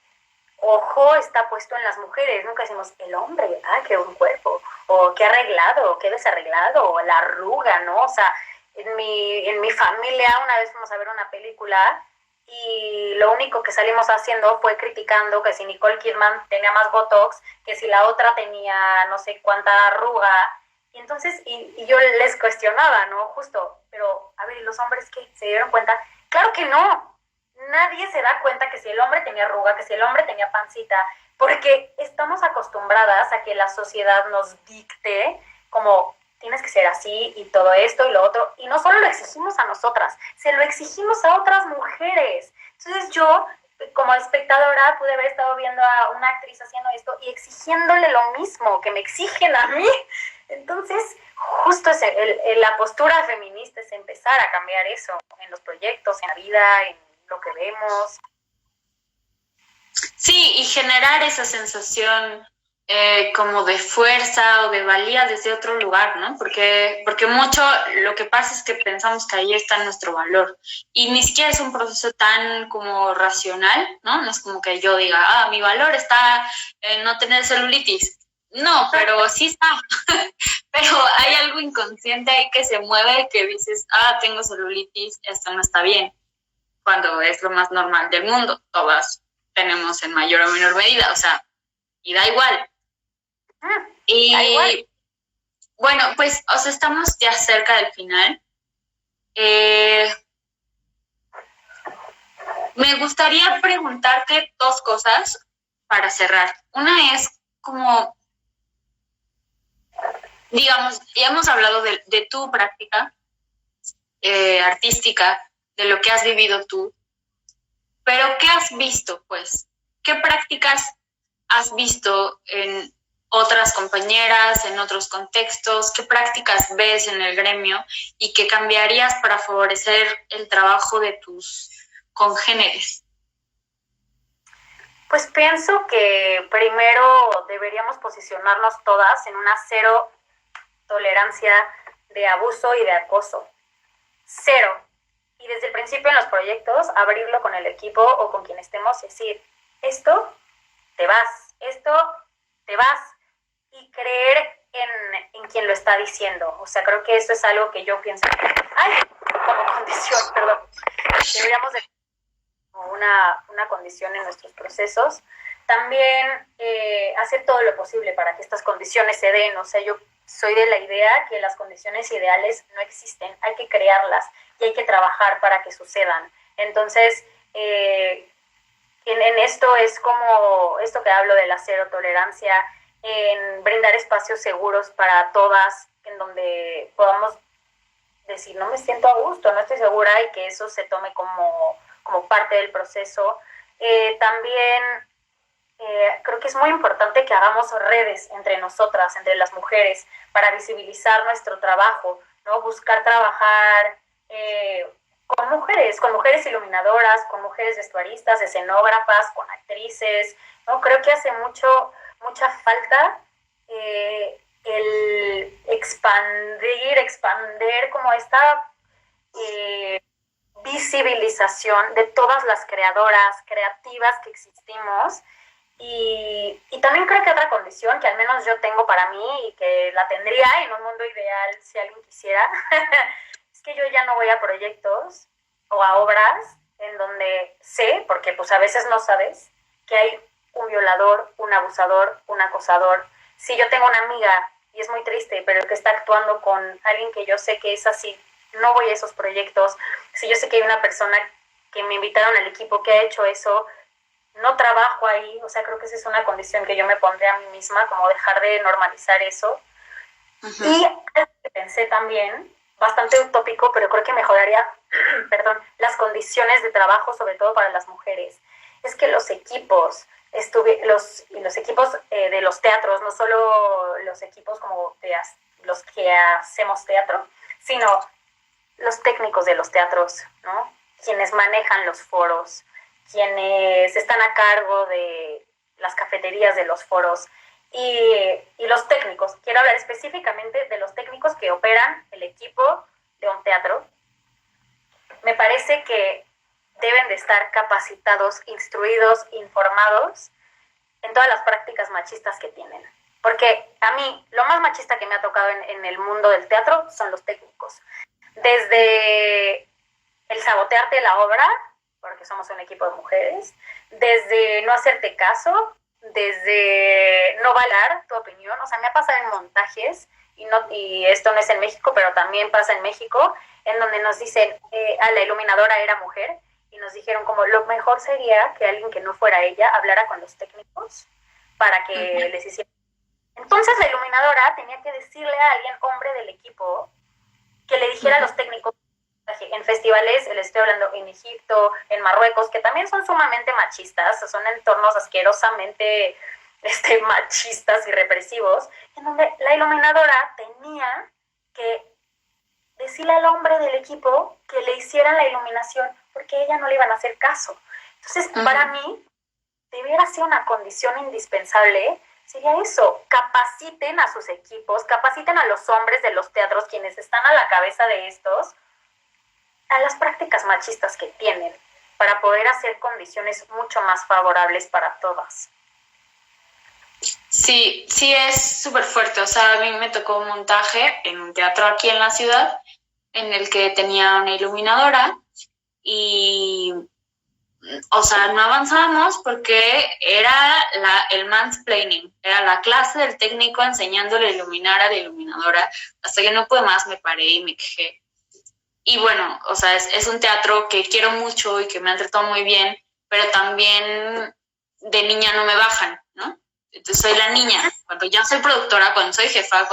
Speaker 2: ojo está puesto en las mujeres. Nunca decimos el hombre, qué buen cuerpo, o qué arreglado, o qué desarreglado, o la arruga, ¿no? O sea, en mi familia una vez fuimos a ver una película y lo único que salimos haciendo fue criticando que si Nicole Kidman tenía más Botox, que si la otra tenía no sé cuánta arruga, y entonces, y yo les cuestionaba, ¿no? Justo, pero a ver, ¿y los hombres qué? ¿Se dieron cuenta? Claro que no, nadie se da cuenta que si el hombre tenía arruga, que si el hombre tenía pancita, porque estamos acostumbradas a que la sociedad nos dicte como tienes que ser así y todo esto y lo otro, y no solo lo exigimos a nosotras, se lo exigimos a otras mujeres. Entonces yo, como espectadora, pude haber estado viendo a una actriz haciendo esto y exigiéndole lo mismo que me exigen a mí. Entonces, justo la postura feminista es empezar a cambiar eso en los proyectos, en la vida, en lo que vemos.
Speaker 1: Sí, y generar esa sensación como de fuerza o de valía desde otro lugar, ¿no? Porque mucho lo que pasa es que pensamos que ahí está nuestro valor y ni siquiera es un proceso tan como racional, ¿no? No es como que yo diga, mi valor está en no tener celulitis. No, pero sí está. Pero hay algo inconsciente ahí que se mueve que dices, tengo celulitis, esto no está bien, cuando es lo más normal del mundo. Todas tenemos en mayor o menor medida, o sea, y da igual. Y
Speaker 2: da igual.
Speaker 1: Bueno, pues, o sea, estamos ya cerca del final. Me gustaría preguntarte dos cosas para cerrar. Una es como, digamos, ya hemos hablado de tu práctica artística, de lo que has vivido tú, pero ¿qué has visto, pues? ¿Qué prácticas has visto en otras compañeras, en otros contextos? ¿Qué prácticas ves en el gremio y qué cambiarías para favorecer el trabajo de tus congéneres?
Speaker 2: Pues pienso que primero deberíamos posicionarnos todas en una cero tolerancia de abuso y de acoso. Cero. Y desde el principio en los proyectos, abrirlo con el equipo o con quien estemos y decir, esto te vas. Y creer en quien lo está diciendo. O sea, creo que eso es algo que yo pienso como condición, perdón. Deberíamos de una condición en nuestros procesos. También hacer todo lo posible para que estas condiciones se den. O sea, yo soy de la idea que las condiciones ideales no existen, hay que crearlas y hay que trabajar para que sucedan. Entonces, en esto es como esto que hablo de la cero tolerancia, en brindar espacios seguros para todas, en donde podamos decir, no me siento a gusto, no estoy segura, y que eso se tome como parte del proceso. También creo que es muy importante que hagamos redes entre nosotras, entre las mujeres, para visibilizar nuestro trabajo, ¿no? Buscar trabajar con mujeres iluminadoras, con mujeres vestuaristas, escenógrafas, con actrices, ¿no? Creo que hace mucha falta el expander como esta visibilización de todas las creadoras, creativas que existimos. Y también creo que otra condición que al menos yo tengo para mí y que la tendría en un mundo ideal si alguien quisiera, es que yo ya no voy a proyectos o a obras en donde sé, porque pues a veces no sabes, que hay un violador, un abusador, un acosador. Si yo tengo una amiga, y es muy triste, pero que está actuando con alguien que yo sé que es así, no voy a esos proyectos. Si yo sé que hay una persona que me invitaron al equipo que ha hecho eso, no trabajo ahí. O sea, creo que esa es una condición que yo me pondré a mí misma, como dejar de normalizar eso. Uh-huh. Y pensé también, bastante utópico, pero creo que mejoraría las condiciones de trabajo, sobre todo para las mujeres. Es que los equipos, los equipos de los teatros, no solo los equipos como de los que hacemos teatro, sino los técnicos de los teatros, ¿no? Quienes manejan los foros, quienes están a cargo de las cafeterías de los foros y los técnicos. Quiero hablar específicamente de los técnicos que operan el equipo de un teatro. Me parece que deben de estar capacitados, instruidos, informados en todas las prácticas machistas que tienen. Porque a mí, lo más machista que me ha tocado en el mundo del teatro son los técnicos. Desde el sabotearte la obra porque somos un equipo de mujeres, desde no hacerte caso, desde no valorar tu opinión. O sea, me ha pasado en montajes, y esto no es en México, pero también pasa en México, en donde nos dicen, a la iluminadora era mujer, y nos dijeron como lo mejor sería que alguien que no fuera ella hablara con los técnicos para que les hiciera. Entonces la iluminadora tenía que decirle a alguien, hombre del equipo, que le dijera a los técnicos en festivales, les estoy hablando en Egipto, en Marruecos, que también son sumamente machistas, son entornos asquerosamente machistas y represivos, en donde la iluminadora tenía que decirle al hombre del equipo que le hicieran la iluminación, porque ella no le iban a hacer caso. Entonces, para mí, debiera ser una condición indispensable, sería eso, capaciten a sus equipos, capaciten a los hombres de los teatros, quienes están a la cabeza de estos, a las prácticas machistas que tienen, para poder hacer condiciones mucho más favorables para todas.
Speaker 1: Sí, sí es súper fuerte. O sea, a mí me tocó un montaje en un teatro aquí en la ciudad en el que tenía una iluminadora y, o sea, no avanzábamos porque era el mansplaining, era la clase del técnico enseñándole a iluminar a la iluminadora, hasta que no pude más, me paré y me quejé. Y bueno, o sea, es un teatro que quiero mucho y que me han tratado muy bien, pero también de niña no me bajan, ¿no? Entonces soy la niña, cuando ya soy productora, cuando soy jefa,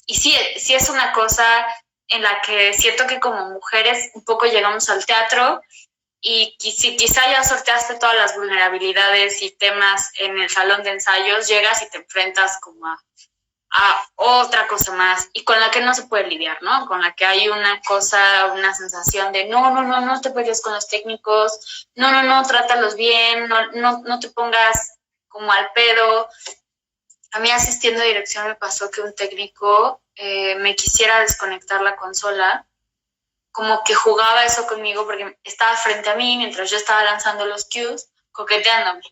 Speaker 1: y sí es una cosa en la que siento que como mujeres un poco llegamos al teatro y si quizá ya sorteaste todas las vulnerabilidades y temas en el salón de ensayos, llegas y te enfrentas como a otra cosa más y con la que no se puede lidiar, ¿no? Con la que hay una sensación de no te pelees con los técnicos, no, trátalos bien, no te pongas como al pedo. A mí asistiendo a dirección me pasó que un técnico me quisiera desconectar la consola, como que jugaba eso conmigo porque estaba frente a mí mientras yo estaba lanzando los cues, coqueteándome.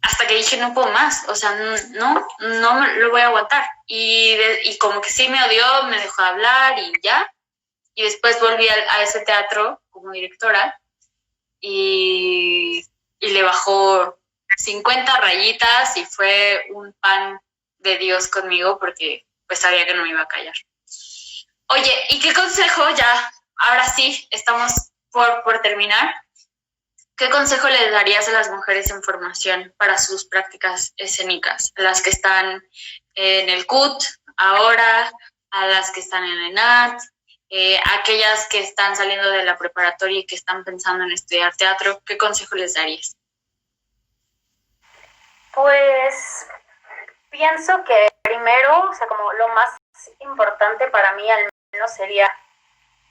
Speaker 1: Hasta que dije, no puedo más, o sea, no lo voy a aguantar. Y como que sí me odió, me dejó de hablar y ya. Y después volví a ese teatro como directora y le bajó 50 rayitas y fue un pan de Dios conmigo porque pues sabía que no me iba a callar. Oye, ¿y qué consejo ya? Ahora sí, estamos por terminar. ¿Qué consejo le darías a las mujeres en formación para sus prácticas escénicas? A las que están en el CUT ahora, a las que están en el ENAT, aquellas que están saliendo de la preparatoria y que están pensando en estudiar teatro, ¿qué consejo les darías?
Speaker 2: Pues pienso que primero, o sea, como lo más importante para mí al menos sería,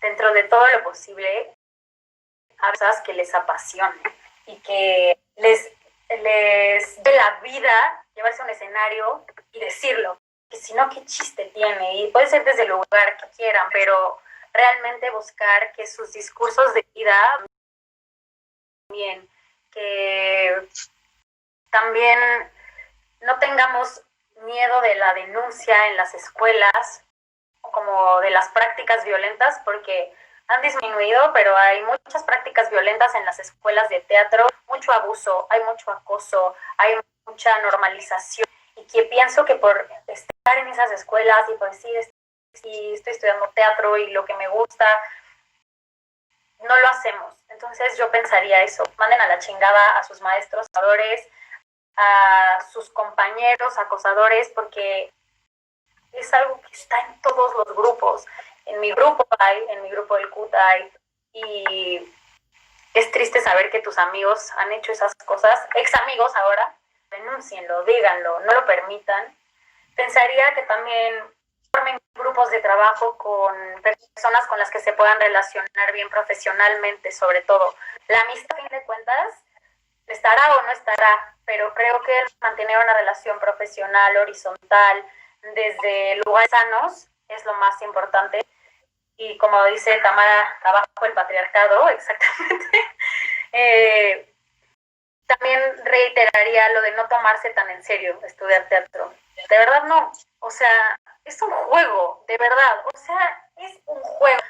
Speaker 2: dentro de todo lo posible, a cosas que les apasionen y que les dé la vida, llevarse a un escenario y decirlo. Que si no, ¿qué chiste tiene? Y puede ser desde el lugar que quieran, pero realmente buscar que sus discursos de vida también, que también no tengamos miedo de la denuncia en las escuelas, como de las prácticas violentas, porque han disminuido, pero hay muchas prácticas violentas en las escuelas de teatro, mucho abuso, hay mucho acoso, hay mucha normalización, y que pienso que por estar en esas escuelas y por decir, sí, estoy estudiando teatro y lo que me gusta, no lo hacemos. Entonces yo pensaría eso, manden a la chingada a sus maestros, a sus compañeros, acosadores, porque es algo que está en todos los grupos. En mi grupo en mi grupo del CUT hay, y es triste saber que tus amigos han hecho esas cosas, ex amigos ahora, denúncienlo, díganlo, no lo permitan. Pensaría que también formen grupos de trabajo con personas con las que se puedan relacionar bien profesionalmente, sobre todo. La amistad, a fin de cuentas, estará o no estará, pero creo que mantener una relación profesional, horizontal, desde lugares sanos, es lo más importante. Y como dice Tamara, abajo el patriarcado, exactamente. También reiteraría lo de no tomarse tan en serio estudiar teatro. De verdad no, o sea, es un juego, de verdad, o sea, es un juego.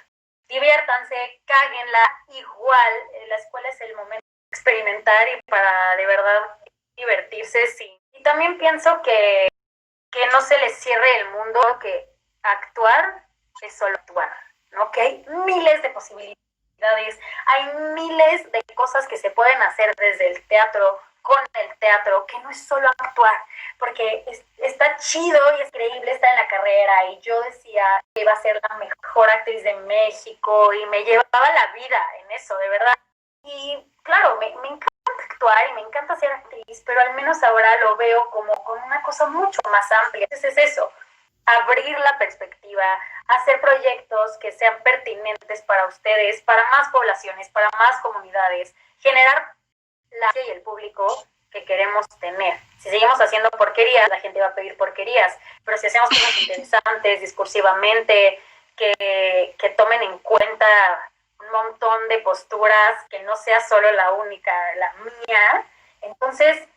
Speaker 2: diviértanse, cáguenla, igual, la escuela es el momento de experimentar y para de verdad divertirse, sí. Y también pienso que no se les cierre el mundo, que actuar es solo actuar, ¿no? Que hay miles de posibilidades, hay miles de cosas que se pueden hacer desde el teatro, con el teatro, que no es solo actuar, porque está chido y es increíble estar en la carrera, y yo decía que iba a ser la mejor actriz de México, y me llevaba la vida en eso, de verdad. Y claro, me encanta actuar y me encanta ser actriz, pero al menos ahora lo veo como con una cosa mucho más amplia. Entonces es eso, abrir la perspectiva, hacer proyectos que sean pertinentes para ustedes, para más poblaciones, para más comunidades, generar la y el público que queremos tener. Si seguimos haciendo porquerías, la gente va a pedir porquerías, pero si hacemos cosas interesantes, discursivamente, que tomen en cuenta un montón de posturas, que no sea solo la única, la mía, entonces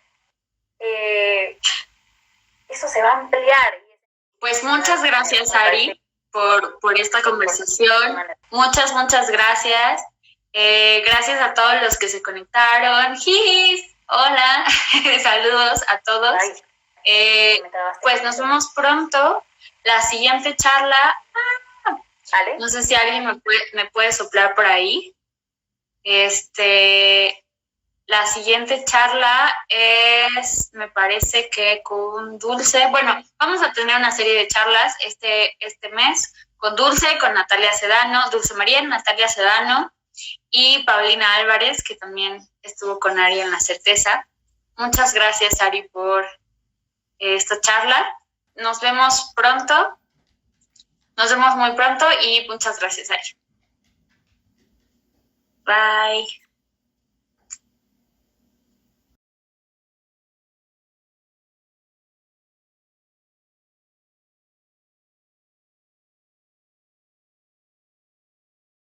Speaker 2: eso se va a ampliar.
Speaker 1: Pues muchas gracias, Ari, por esta conversación. Muchas gracias. Gracias a todos los que se conectaron. ¡Jijis! Hola, saludos a todos. Pues nos vemos pronto. La siguiente charla, no sé si alguien me puede soplar por ahí. La siguiente charla es, me parece que con Dulce. Bueno, vamos a tener una serie de charlas este mes con Dulce, con Natalia Sedano, Dulce María, Natalia Sedano y Paulina Álvarez, que también estuvo con Ari en La Certeza. Muchas gracias, Ari, por esta charla. Nos vemos pronto. Nos vemos muy pronto y muchas gracias, Ari. Bye.